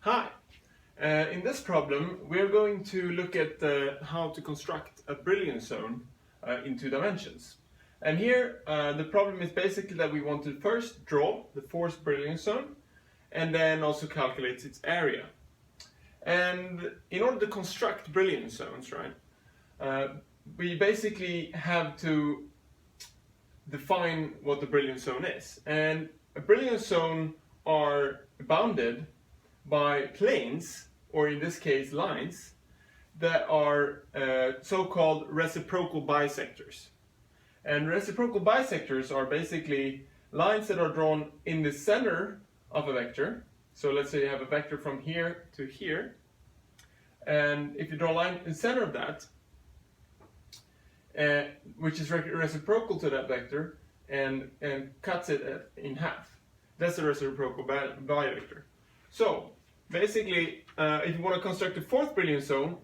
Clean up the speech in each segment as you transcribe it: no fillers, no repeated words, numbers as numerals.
Hi! In this problem we're going to look at how to construct a Brilliant zone in 2 dimensions. And here the problem is basically that we want to first draw the forced Brilliant zone and then also calculate its area. And in order to construct Brilliant zones, right, we basically have to define what the Brilliant zone is. And a Brilliant zone are bounded by planes, or in this case lines, that are so-called reciprocal bisectors. And reciprocal bisectors are basically lines that are drawn in the center of a vector. So let's say you have a vector from here to here, and if you draw a line in the center of that, which is reciprocal to that vector, and cuts it in half, that's a reciprocal bivector. So basically, if you want to construct a fourth Brilliant zone,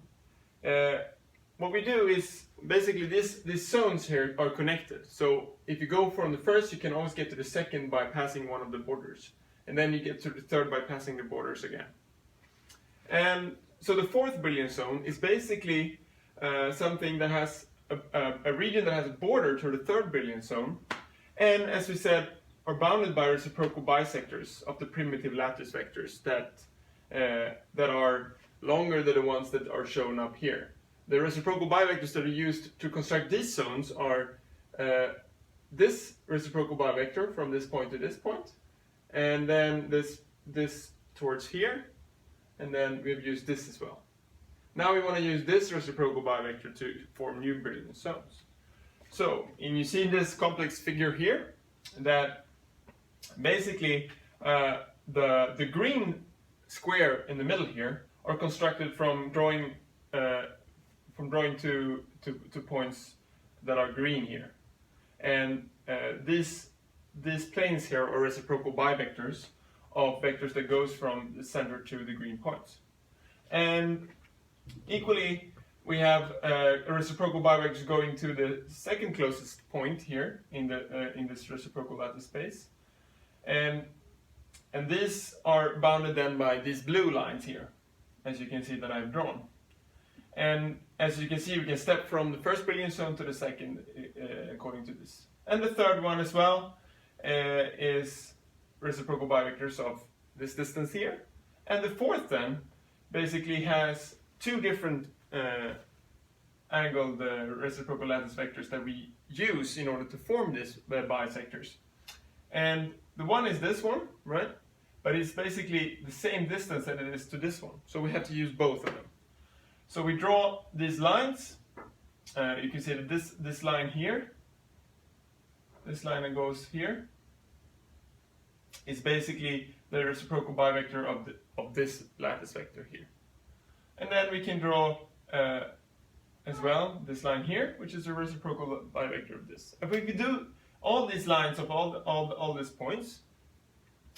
what we do is basically these zones here are connected. So if you go from the first, you can always get to the second by passing one of the borders, and then you get to the third by passing the borders again. And so the fourth Brilliant zone is basically something that has a region that has a border to the third Brilliant zone, and as we said, are bounded by reciprocal bisectors of the primitive lattice vectors that are longer than the ones that are shown up here. The reciprocal bivectors that are used to construct these zones are this reciprocal bivector from this point to this point, and then this towards here, and then we've used this as well. Now we want to use this reciprocal bivector to form new Brilliant zones. So, and you see this complex figure here that basically the green square in the middle here are constructed from drawing to points that are green here, and these planes here are reciprocal bivectors of vectors that goes from the center to the green points. And equally, we have a reciprocal bivector going to the second closest point here in this reciprocal lattice space, and these are bounded then by these blue lines here, as you can see that I've drawn. And as you can see, we can step from the first Brilliant zone to the second according to this. And the third one as well is reciprocal bivectors of this distance here. And the fourth then basically has two different angled reciprocal lattice vectors that we use in order to form these bisectors. And the one is this one, right? But it's basically the same distance that it is to this one. So we have to use both of them. So we draw these lines. You can see that this line here, this line that goes here, is basically the reciprocal bivector of this lattice vector here. And then we can draw as well this line here, which is a reciprocal bivector of this. If we could do all these lines of all these points,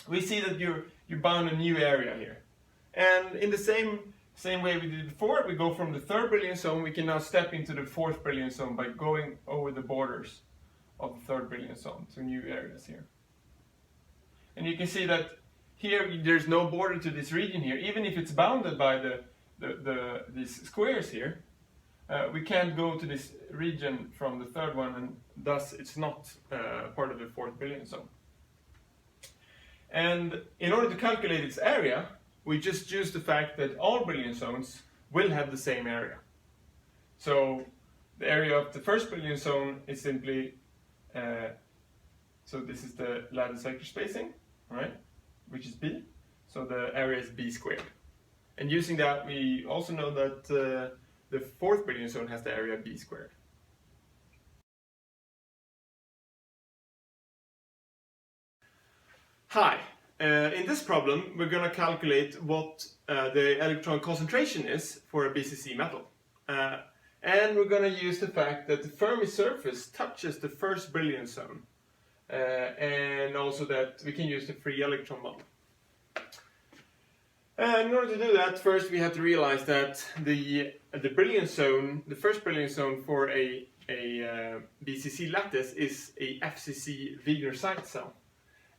we see that you're bound a new area here. And in the same way we did before, we go from the third Brilliant zone, we can now step into the fourth Brilliant zone by going over the borders of the third Brilliant zone to new areas here. And you can see that here there's no border to this region here, even if it's bounded by these squares here. We can't go to this region from the third one, and thus it's not part of the fourth Brilliant zone. And in order to calculate its area, we just use the fact that all Brilliant zones will have the same area. So the area of the first Brilliant zone is simply, so this is the lattice vector spacing, right, which is b, so the area is b squared. And using that, we also know that the fourth Brilliant zone has the area b squared. Hi, in this problem we're going to calculate what the electron concentration is for a BCC metal. And we're going to use the fact that the Fermi surface touches the first Brilliant zone, and also that we can use the free electron model. In order to do that, first we have to realize that the Brilliant zone, the first Brilliant zone for a BCC lattice is a FCC Wigner site cell.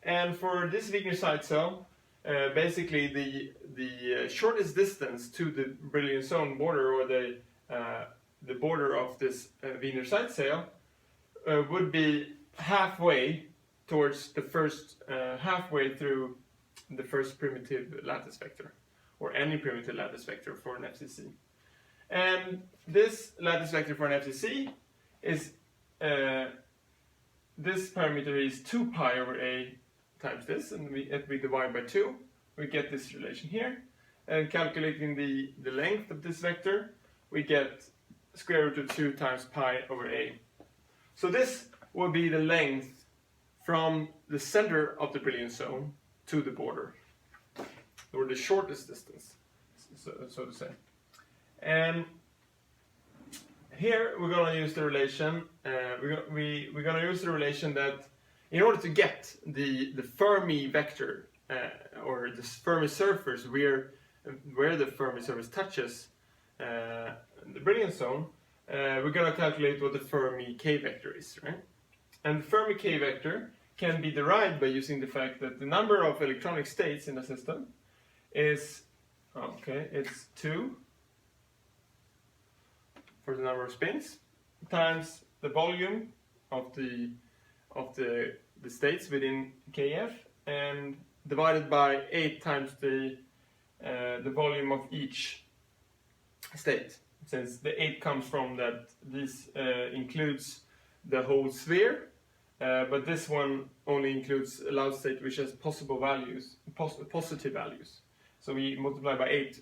And for this Wigner site cell, basically the shortest distance to the Brilliant Zone border, or the border of this Wiener side sail, would be halfway towards the first, halfway through the first primitive lattice vector, or any primitive lattice vector for an FCC. And this lattice vector for an FCC is, this parameter is 2 pi over a times this, and if we divide by 2, we get this relation here. And calculating the length of this vector, we get square root of 2 times pi over a. So this will be the length from the center of the Brilliant Zone to the border, or the shortest distance, so to say. And here we're going to use the relation. We're going to use the relation that in order to get the Fermi vector, or the Fermi surface where the Fermi surface touches the Brilliant Zone, we're going to calculate what the Fermi k vector is, right? And the Fermi k vector can be derived by using the fact that the number of electronic states in the system is, it's 2 for the number of spins times the volume of the states within KF, and divided by 8 times the volume of each state, since the 8 comes from that this includes the whole sphere, but this one only includes a allowed state which has possible values, positive values. So we multiply by 8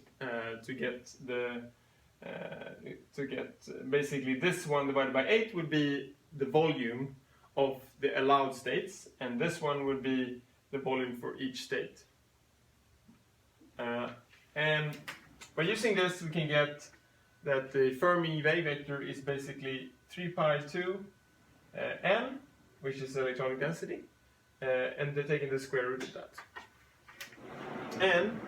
to get basically this one divided by 8 would be the volume of the allowed states, and this one would be the volume for each state. And by using this, we can get that the Fermi wave vector is basically 3 pi 2 n, which is electronic density, and they're taking the square root of that. And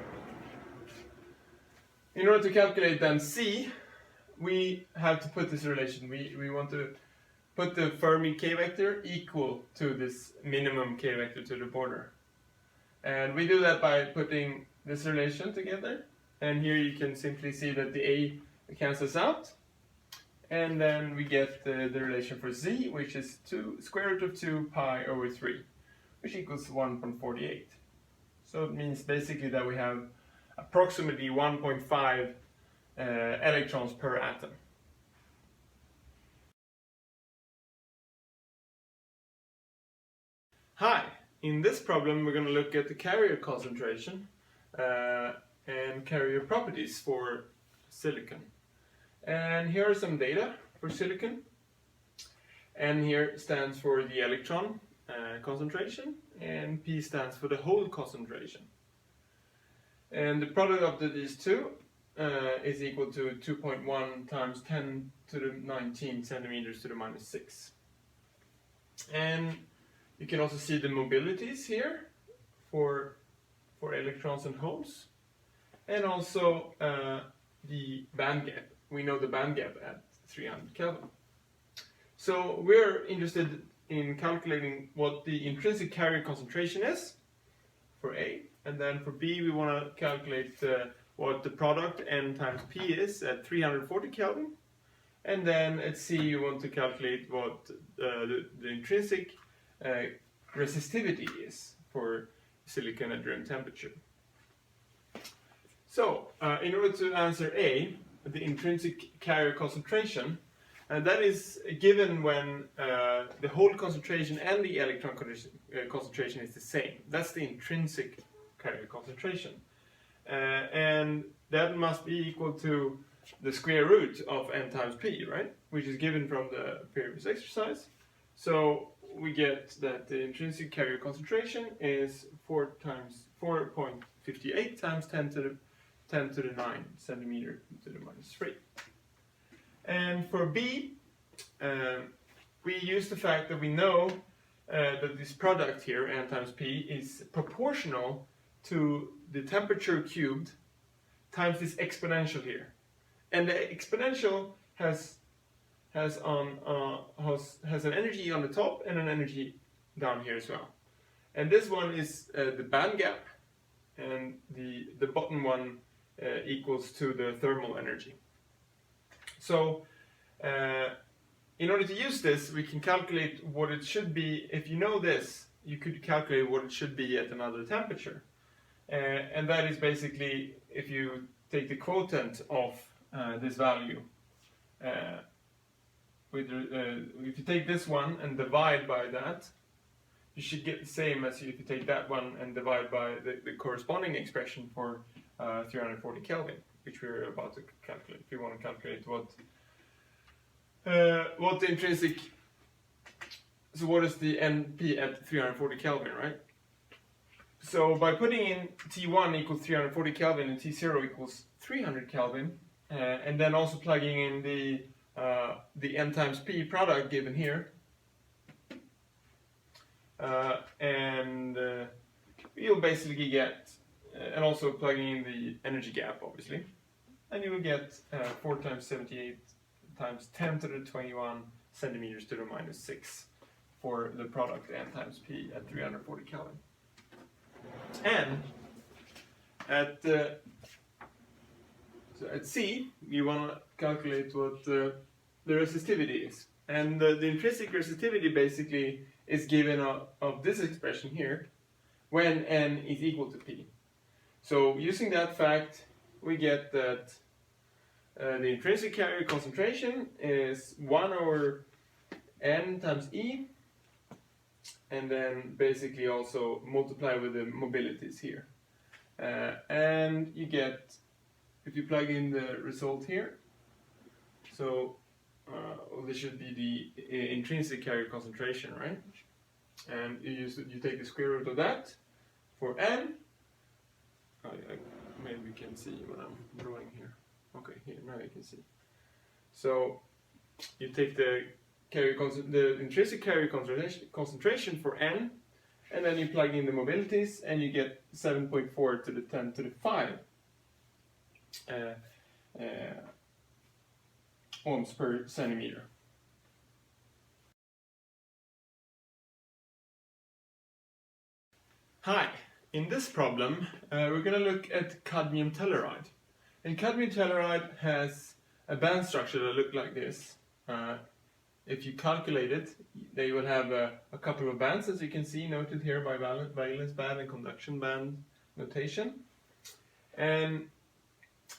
in order to calculate then C, we have to put this relation. We want to put the Fermi k vector equal to this minimum k vector to the border. And we do that by putting this relation together. And here you can simply see that the A cancels out. And then we get the relation for Z, which is square root of 2 pi over 3, which equals 1.48. So it means basically that we have approximately 1.5 electrons per atom. Hi, in this problem we're going to look at the carrier concentration and carrier properties for silicon. And here are some data for silicon. N here stands for the electron concentration, and P stands for the hole concentration. And the product of these two is equal to 2.1 times 10 to the 19 centimeters to the minus 6. And you can also see the mobilities here for electrons and holes, and also the band gap. We know the band gap at 300 Kelvin. So we're interested in calculating what the intrinsic carrier concentration is for A, and then for B we want to calculate what the product N times P is at 340 Kelvin, and then at C you want to calculate what the intrinsic resistivity is for silicon at room temperature. So in order to answer A, the intrinsic carrier concentration, that is given when the hole concentration and the electron concentration is the same. That's the intrinsic carrier concentration. And that must be equal to the square root of N times P, right? Which is given from the previous exercise. So we get that the intrinsic carrier concentration is 4.58 times 10 to the 9 centimeter to the minus 3. And for B, we use the fact that we know that this product here, N times P, is proportional to the temperature cubed times this exponential here. And the exponential has an energy on the top and an energy down here as well. And this one is the band gap, and the bottom one equals to the thermal energy. So in order to use this, we can calculate what it should be. If you know this, you could calculate what it should be at another temperature. And that is basically if you take the quotient of this value. If you take this one and divide by that, you should get the same as if you take that one and divide by the corresponding expression for 340 Kelvin, which we're about to calculate. If you want to calculate what the intrinsic, so what is the NP at 340 Kelvin, right? So by putting in T1 equals 340 Kelvin and T0 equals 300 Kelvin, and then also plugging in the N times P product given here, you'll basically get, and also plugging in the energy gap, obviously, and you will get 4 times 78 times 10 to the 21 centimeters to the minus 6 for the product N times P at 340 Kelvin. And at C, you want to calculate what the resistivity is. And the intrinsic resistivity basically is given of this expression here, when N is equal to P. So using that fact, we get that the intrinsic carrier concentration is 1 over N times E, and then basically also multiply with the mobilities here. And you get, if you plug in the result here, so this should be the intrinsic carrier concentration, right? And you take the square root of that for N. Maybe we can see what I'm drawing here. Okay, here, now you can see. So you take the intrinsic carrier concentration for N, and then you plug in the mobilities, and you get 7.4 to the 10 to the 5 ohms per centimeter. Hi, in this problem we're going to look at cadmium telluride. And cadmium telluride has a band structure that looks like this. If you calculate it, they will have a couple of bands, as you can see, noted here by valence band and conduction band notation. And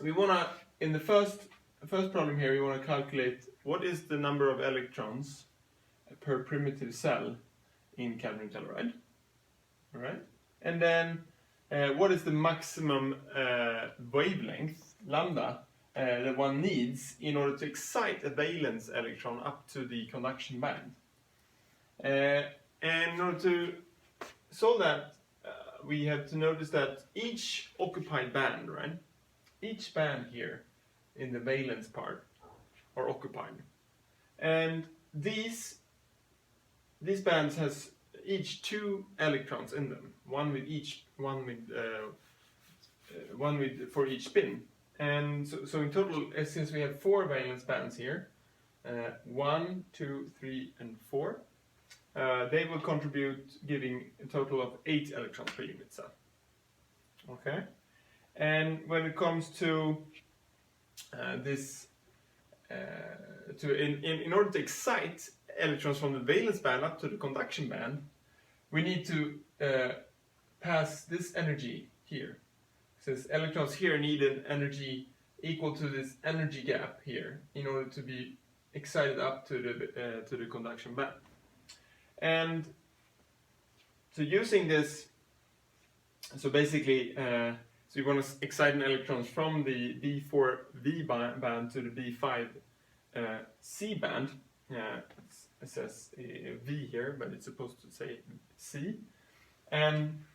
we want to, in the first problem here, we want to calculate what is the number of electrons per primitive cell in cadmium telluride. All right, and then what is the maximum wavelength, lambda, that one needs in order to excite a valence electron up to the conduction band. And in order to solve that, we have to notice that each occupied band, right? Each band here in the valence part are occupied. And these bands has each 2 electrons in them, one for each spin. And so in total, since we have 4 valence bands here, 1, 2, 3, and 4, they will contribute, giving a total of 8 electrons per unit cell. Okay, and when it comes to this, in order to excite electrons from the valence band up to the conduction band, we need to pass this energy here. Since electrons here need an energy equal to this energy gap here in order to be excited up to the conduction band. And so using this, so basically, so you want to excite an electrons from the B4V band to the B5C band. It says V here, but it's supposed to say C. And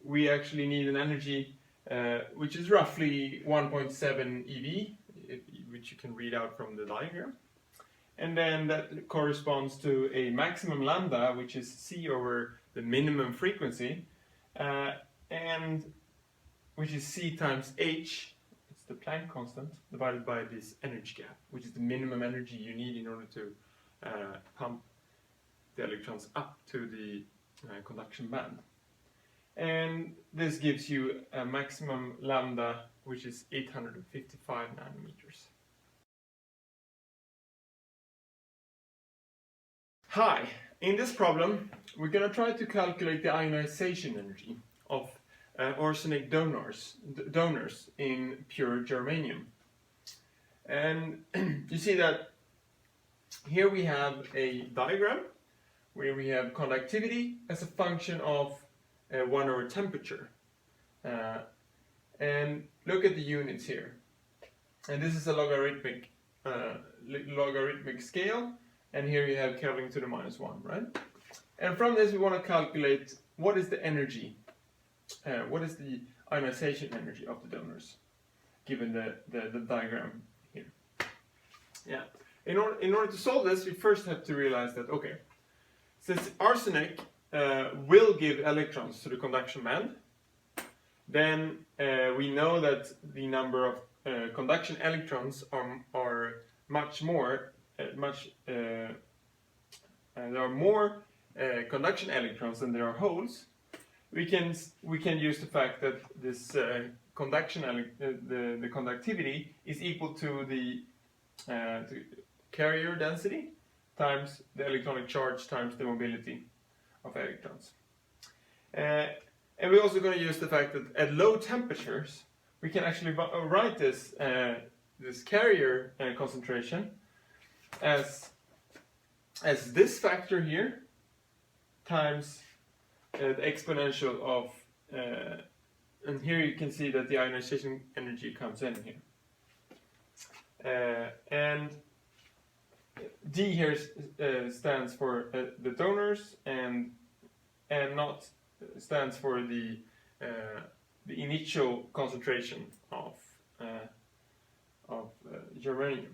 we actually need an energy which is roughly 1.7 eV, which you can read out from the diagram. And then that corresponds to a maximum lambda, which is C over the minimum frequency, and which is C times H, it's the Planck constant, divided by this energy gap, which is the minimum energy you need in order to pump the electrons up to the conduction band. and this gives you a maximum lambda which is 855 nanometers. Hi, in this problem we're going to try to calculate the ionization energy of arsenic donors in pure germanium. And you see that here we have a diagram where we have conductivity as a function of 1 over temperature. And look at the units here. And this is a logarithmic scale, and here you have Kelvin to the -1, right? And from this we want to calculate what is the energy, what is the ionization energy of the donors, given the diagram here. Yeah. In order to solve this, we first have to realize that, okay, since arsenic will give electrons to the conduction band, then we know that the number of conduction electrons are much more, there are more conduction electrons than there are holes. We can use the fact that this the conductivity is equal to the carrier density times the electronic charge times the mobility of electrons. And we're also going to use the fact that at low temperatures we can actually write this carrier concentration as this factor here times the exponential of, and here you can see that the ionization energy comes in here. And D here stands for the donors, and not stands for the initial concentration of germanium.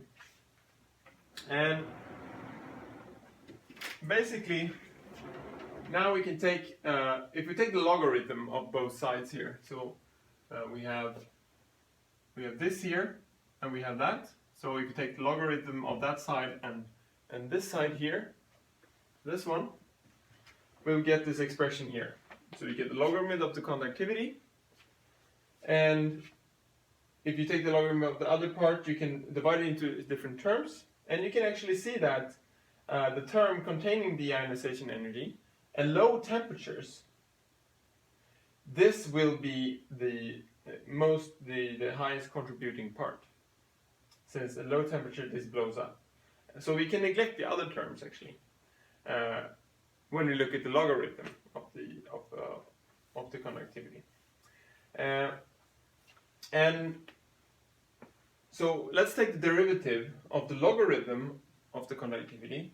And basically, now we can take, if we take the logarithm of both sides here, so we have this here, and we have that. So if you take the logarithm of that side and this side here, this one, we'll get this expression here. So you get the logarithm of the conductivity, and if you take the logarithm of the other part, you can divide it into different terms, and you can actually see that the term containing the ionization energy at low temperatures, this will be the highest contributing part. Since at low temperature this blows up. So we can neglect the other terms actually when we look at the logarithm of the conductivity. And so let's take the derivative of the logarithm of the conductivity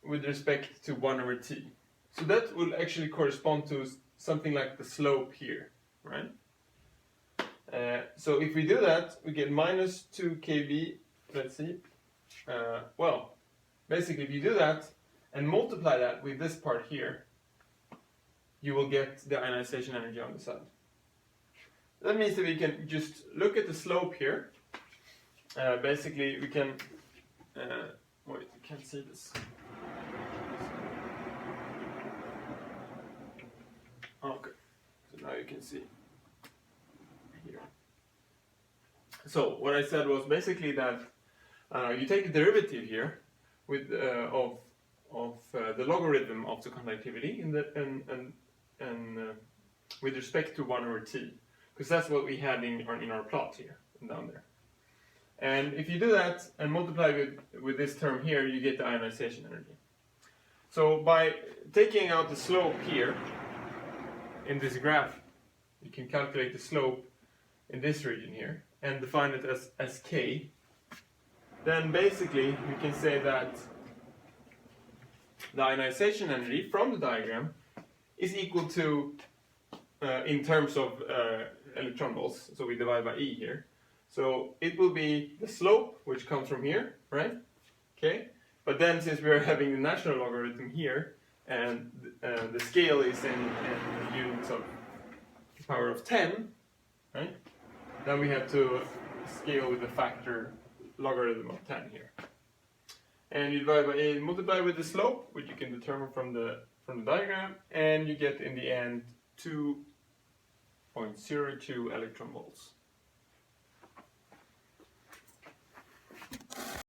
with respect to 1 over t. So that will actually correspond to something like the slope here, right? So if we do that, we get minus 2 kV, let's see. Well, basically if you do that and multiply that with this part here, you will get the ionization energy on the side. That means that we can just look at the slope here. Basically we can, wait, you can't see this. Okay, so now you can see. Here. So what I said was basically that you take the derivative here with of the logarithm of the conductivity and with respect to 1 over t, because that's what we had in our plot here and down there. And if you do that and multiply with this term here, you get the ionization energy. So by taking out the slope here in this graph, you can calculate the slope in this region here and define it as k. Then basically you can say that the ionization energy from the diagram is equal to, in terms of electron volts, so we divide by E here. So it will be the slope, which comes from here, right? Okay. But then since we are having the natural logarithm here, and the scale is in units of the power of 10, right? Then we have to scale with the factor logarithm of 10 here. And you divide by multiply with the slope, which you can determine from from the diagram, and you get in the end 2.02 electron volts.